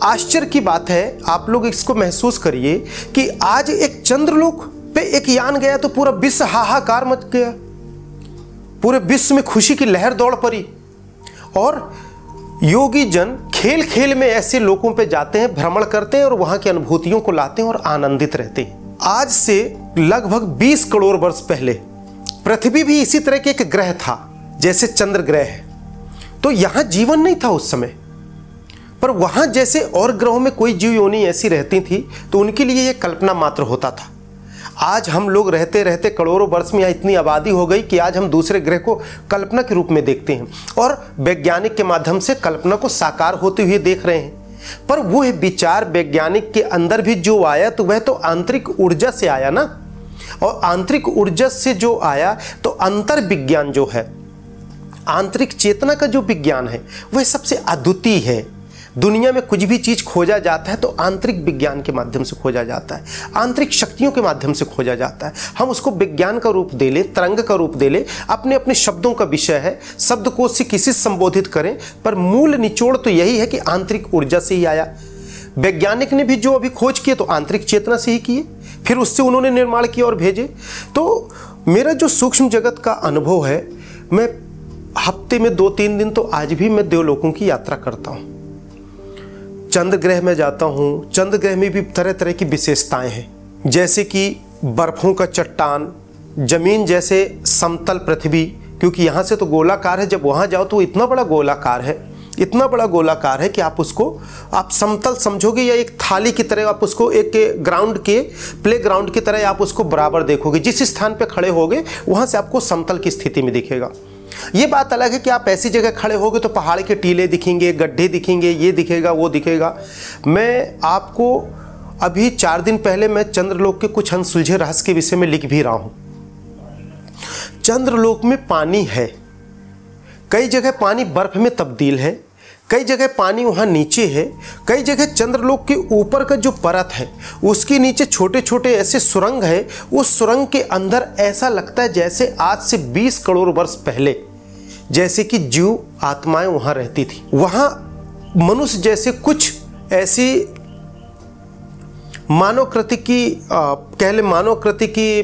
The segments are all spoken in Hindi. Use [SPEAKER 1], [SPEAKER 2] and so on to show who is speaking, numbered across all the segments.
[SPEAKER 1] आश्चर्य की बात है, आप लोग इसको महसूस करिए कि आज एक चंद्रलोक पे एक यान गया तो पूरा विश्व हाहाकार मच गया, पूरे विश्व में खुशी की लहर दौड़ पड़ी। और योगी जन खेल खेल में ऐसे लोगों पे जाते हैं, भ्रमण करते हैं और वहां की अनुभूतियों को लाते हैं और आनंदित रहते हैं। आज से लगभग 20 करोड़ वर्ष पहले पृथ्वी भी इसी तरह के एक ग्रह था जैसे चंद्र ग्रह है। तो यहां जीवन नहीं था उस समय, पर वहां जैसे और ग्रहों में कोई जीव योनि ऐसी रहती थी तो उनके लिए यह कल्पना मात्र होता था। आज हम लोग रहते रहते करोड़ों वर्ष में यहाँ इतनी आबादी हो गई कि आज हम दूसरे ग्रह को कल्पना के रूप में देखते हैं और वैज्ञानिक के माध्यम से कल्पना को साकार होते हुए देख रहे हैं। पर वो विचार वैज्ञानिक के अंदर भी जो आया तो वह तो आंतरिक ऊर्जा से आया ना, और आंतरिक ऊर्जा से जो आया तो अंतर विज्ञान जो है, आंतरिक चेतना का जो विज्ञान है वह सबसे अद्वितीय है। दुनिया में कुछ भी चीज खोजा जाता है तो आंतरिक विज्ञान के माध्यम से खोजा जाता है, आंतरिक शक्तियों के माध्यम से खोजा जाता है। हम उसको विज्ञान का रूप दे ले, तरंग का रूप दे ले, अपने अपने शब्दों का विषय है, शब्दकोश से किसी संबोधित करें, पर मूल निचोड़ तो यही है कि आंतरिक ऊर्जा से ही आया। वैज्ञानिक ने भी जो अभी खोज किए तो आंतरिक चेतना से ही किए, फिर उससे उन्होंने निर्माण किया और भेजे। तो मेरा जो सूक्ष्म जगत का अनुभव है, मैं हफ्ते में 2-3 दिन तो आज भी मैं देवलोकों की यात्रा करता हूँ। चंद्र ग्रह में जाता हूँ। चंद्र ग्रह में भी तरह तरह की विशेषताएं हैं, जैसे कि बर्फों का चट्टान, जमीन जैसे समतल पृथ्वी, क्योंकि यहाँ से तो गोलाकार है, जब वहाँ जाओ तो इतना बड़ा गोलाकार है, इतना बड़ा गोलाकार है कि आप उसको आप समतल समझोगे या एक थाली की तरह, आप उसको एक ग्राउंड के प्ले ग्राउंड की तरह आप उसको बराबर देखोगे। जिस स्थान पे खड़े होगे वहाँ से आपको समतल की स्थिति में दिखेगा। ये बात अलग है कि आप ऐसी जगह खड़े होगे तो पहाड़ के टीले दिखेंगे, गड्ढे दिखेंगे, ये दिखेगा, वो दिखेगा। मैं आपको अभी 4 दिन पहले मैं चंद्रलोक के कुछ अनसुलझे रहस्य के विषय में लिख भी रहा हूं। चंद्रलोक में पानी है, कई जगह पानी बर्फ में तब्दील है, कई जगह पानी वहाँ नीचे है, कई जगह चंद्रलोक के ऊपर का जो परत है उसके नीचे छोटे छोटे ऐसे सुरंग है। उस सुरंग के अंदर ऐसा लगता है जैसे आज से 20 करोड़ वर्ष पहले जैसे कि जीव आत्माएं वहाँ रहती थी। वहाँ मनुष्य जैसे कुछ ऐसी मानवकृति की कह ले मानवकृति की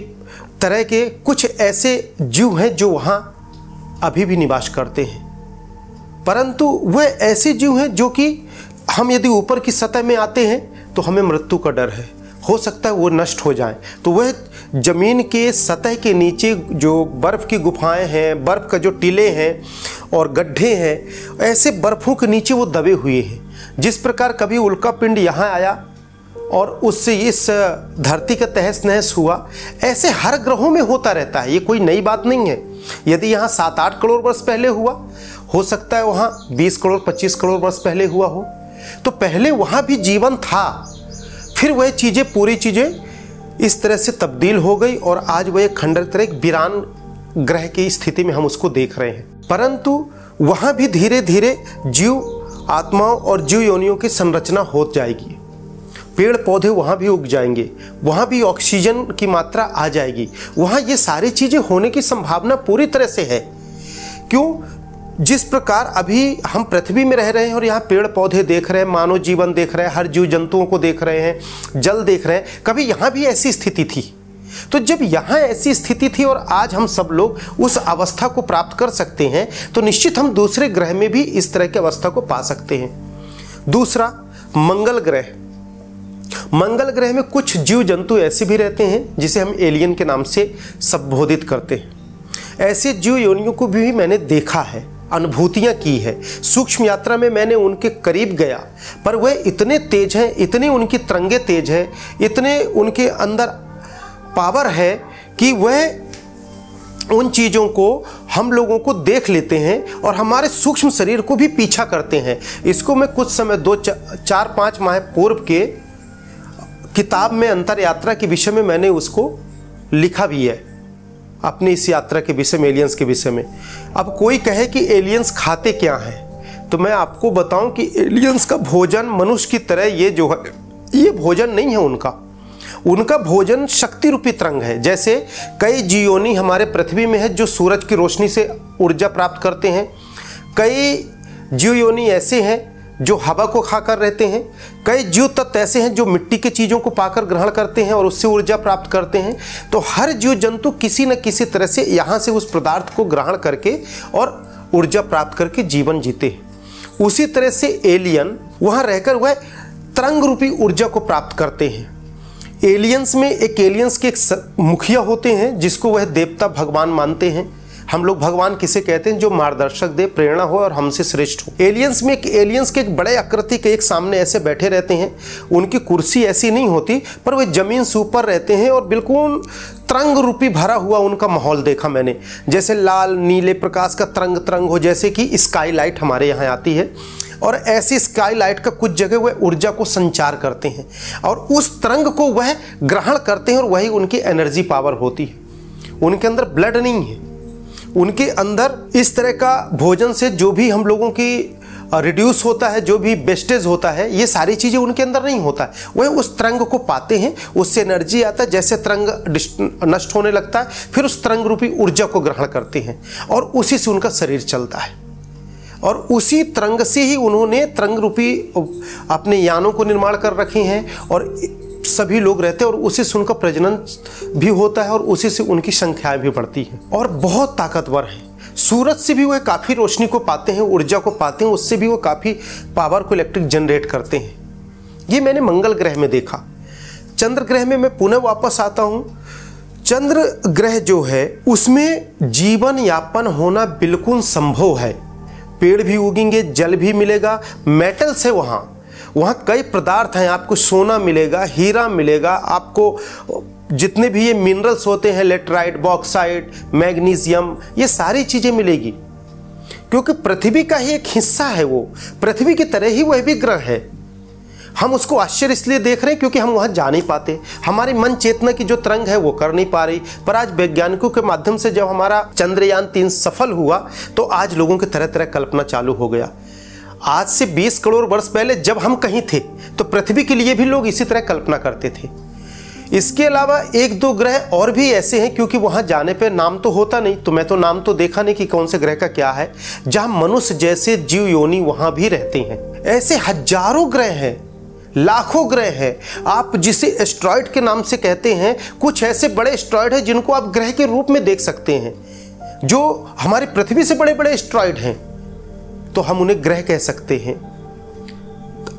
[SPEAKER 1] तरह के कुछ ऐसे जीव हैं जो वहाँ अभी भी निवास करते हैं, परंतु वह ऐसे जीव हैं जो कि हम यदि ऊपर की सतह में आते हैं तो हमें मृत्यु का डर है, हो सकता है वो नष्ट हो जाए। तो वह जमीन के सतह के नीचे जो बर्फ़ की गुफाएं हैं, बर्फ़ का जो टीले हैं और गड्ढे हैं, ऐसे बर्फ़ों के नीचे वो दबे हुए हैं। जिस प्रकार कभी उल्का पिंड यहाँ आया और उससे इस धरती का तहस नहस हुआ, ऐसे हर ग्रहों में होता रहता है। ये कोई नई बात नहीं है। यदि यहाँ 7-8 करोड़ वर्ष पहले हुआ, हो सकता है वहाँ 20 करोड़ 25 करोड़ वर्ष पहले हुआ हो। तो पहले वहाँ भी जीवन था, फिर वह चीज़ें पूरी चीज़ें इस तरह से तब्दील हो गई और आज वह एक खंडर तरह एक वीरान ग्रह की स्थिति में हम उसको देख रहे हैं। परंतु वहाँ भी धीरे धीरे जीव आत्माओं और जीव योनियों की संरचना हो जाएगी, पेड़ पौधे वहाँ भी उग जाएंगे, वहाँ भी ऑक्सीजन की मात्रा आ जाएगी, वहाँ ये सारी चीज़ें होने की संभावना पूरी तरह से है। क्यों? जिस प्रकार अभी हम पृथ्वी में रह रहे हैं और यहाँ पेड़ पौधे देख रहे हैं, मानव जीवन देख रहे हैं, हर जीव जंतुओं को देख रहे हैं, जल देख रहे हैं, कभी यहाँ भी ऐसी स्थिति थी। तो जब यहाँ ऐसी स्थिति थी और आज हम सब लोग उस अवस्था को प्राप्त कर सकते हैं तो निश्चित हम दूसरे ग्रह में भी इस तरह की अवस्था को पा सकते हैं। दूसरा, मंगल ग्रह। मंगल ग्रह में कुछ जीव जंतु ऐसे भी रहते हैं जिसे हम एलियन के नाम से संबोधित करते हैं। ऐसे जीव योनियों को भी मैंने देखा है, अनुभूतियां की है। सूक्ष्म यात्रा में मैंने उनके करीब गया, पर वह इतने तेज हैं, इतनी उनकी तरंगे तेज हैं, इतने उनके अंदर पावर है कि वह उन चीज़ों को हम लोगों को देख लेते हैं और हमारे सूक्ष्म शरीर को भी पीछा करते हैं। इसको मैं कुछ समय 2-4-5 माह पूर्व के किताब में अंतर यात्रा के विषय में मैंने उसको लिखा भी है, अपनी इस यात्रा के विषय में, एलियंस के विषय में। अब कोई कहे कि एलियंस खाते क्या हैं, तो मैं आपको बताऊं कि एलियंस का भोजन मनुष्य की तरह ये जो है, ये भोजन नहीं है उनका। उनका भोजन शक्ति रूपी तरंग है। जैसे कई जीवोनी हमारे पृथ्वी में है जो सूरज की रोशनी से ऊर्जा प्राप्त करते हैं, कई जीवयोनि ऐसे हैं जो हवा को खाकर रहते हैं, कई जीव तत्व ऐसे हैं जो मिट्टी के चीज़ों को पाकर ग्रहण करते हैं और उससे ऊर्जा प्राप्त करते हैं। तो हर जीव जंतु किसी न किसी तरह से यहाँ से उस पदार्थ को ग्रहण करके और ऊर्जा प्राप्त करके जीवन जीते हैं। उसी तरह से एलियन वहाँ रहकर वह तरंग रूपी ऊर्जा को प्राप्त करते हैं। एलियंस में एलियंस के एक मुखिया होते हैं जिसको वह देवता भगवान मानते हैं। हम लोग भगवान किसे कहते हैं? जो मार्गदर्शक दे, प्रेरणा हो और हमसे श्रेष्ठ हो। एलियंस में एलियंस के एक बड़े आकृति के एक सामने ऐसे बैठे रहते हैं। उनकी कुर्सी ऐसी नहीं होती पर वे जमीन से ऊपर रहते हैं और बिल्कुल तरंग रूपी भरा हुआ उनका माहौल देखा मैंने, जैसे लाल नीले प्रकाश का तरंग हो, जैसे कि स्काई लाइट हमारे यहाँ आती है। और ऐसी स्काई लाइट का कुछ जगह वह ऊर्जा को संचार करते हैं और उस तरंग को वह ग्रहण करते हैं और वही उनकी एनर्जी पावर होती है। उनके अंदर ब्लड नहीं है, उनके अंदर इस तरह का भोजन से जो भी हम लोगों की रिड्यूस होता है, जो भी वेस्टेज होता है, ये सारी चीज़ें उनके अंदर नहीं होता है। वह उस तरंग को पाते हैं, उससे एनर्जी आता है, जैसे तरंग नष्ट होने लगता है फिर उस तरंग रूपी ऊर्जा को ग्रहण करते हैं और उसी से उनका शरीर चलता है। और उसी तरंग से ही उन्होंने तरंग रूपी अपने यानों को निर्माण कर रखे हैं और सभी लोग रहते हैं और उसी से उनका प्रजनन भी होता है और उसी से उनकी संख्याएं भी बढ़ती हैं और बहुत ताकतवर हैं। सूरज से भी वह काफ़ी रोशनी को पाते हैं, ऊर्जा को पाते हैं, उससे भी वो काफ़ी पावर को इलेक्ट्रिक जनरेट करते हैं। ये मैंने मंगल ग्रह में देखा। चंद्र ग्रह में मैं पुनः वापस आता हूँ। चंद्र ग्रह जो है उसमें जीवन यापन होना बिल्कुल संभव है। पेड़ भी उगेंगे, जल भी मिलेगा, मेटल्स है वहाँ कई पदार्थ हैं। आपको सोना मिलेगा, हीरा मिलेगा, आपको जितने भी ये मिनरल्स होते हैं, लेटराइट, बॉक्साइट, मैग्नीशियम, ये सारी चीज़ें मिलेगी क्योंकि पृथ्वी का ही एक हिस्सा है। वो पृथ्वी की तरह ही वह भी ग्रह है। हम उसको आश्चर्य इसलिए देख रहे हैं क्योंकि हम वहाँ जा नहीं पाते। हमारी मन चेतना की जो तरंग है वो कर नहीं पा रही। पर आज वैज्ञानिकों के माध्यम से जब हमारा चंद्रयान 3 सफल हुआ तो आज लोगों की तरह तरह कल्पना चालू हो गया। आज से 20 करोड़ वर्ष पहले जब हम कहीं थे तो पृथ्वी के लिए भी लोग इसी तरह कल्पना करते थे। इसके अलावा 1-2 ग्रह और भी ऐसे हैं क्योंकि वहाँ जाने पे नाम तो होता नहीं, तो मैं तो नाम तो देखा नहीं कि कौन से ग्रह का क्या है, जहाँ मनुष्य जैसे जीव योनि वहाँ भी रहते हैं। ऐसे हजारों ग्रह हैं, लाखों ग्रह हैं। आप जिसे एस्ट्रॉयड के नाम से कहते हैं, कुछ ऐसे बड़े एस्ट्रॉयड हैं जिनको आप ग्रह के रूप में देख सकते हैं, जो हमारी पृथ्वी से बड़े बड़े एस्ट्रॉयड हैं, तो हम उन्हें ग्रह कह सकते हैं।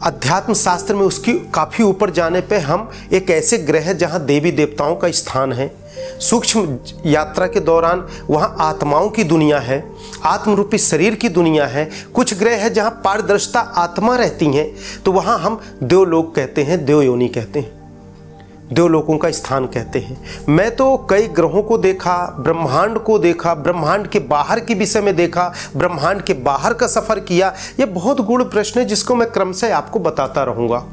[SPEAKER 1] अध्यात्म शास्त्र में उसकी काफ़ी ऊपर जाने पे हम एक ऐसे ग्रह जहाँ देवी देवताओं का स्थान है, सूक्ष्म यात्रा के दौरान वहाँ आत्माओं की दुनिया है, आत्मरूपी शरीर की दुनिया है। कुछ ग्रह है जहाँ पारदर्शिता आत्मा रहती हैं, तो वहाँ हम देवलोक कहते हैं, देवयोनि कहते हैं, देवलोकों का स्थान कहते हैं। मैं तो कई ग्रहों को देखा, ब्रह्मांड को देखा, ब्रह्मांड के बाहर के विषय में देखा, ब्रह्मांड के बाहर का सफ़र किया। ये बहुत गूढ़ प्रश्न है जिसको मैं क्रमशः आपको बताता रहूँगा।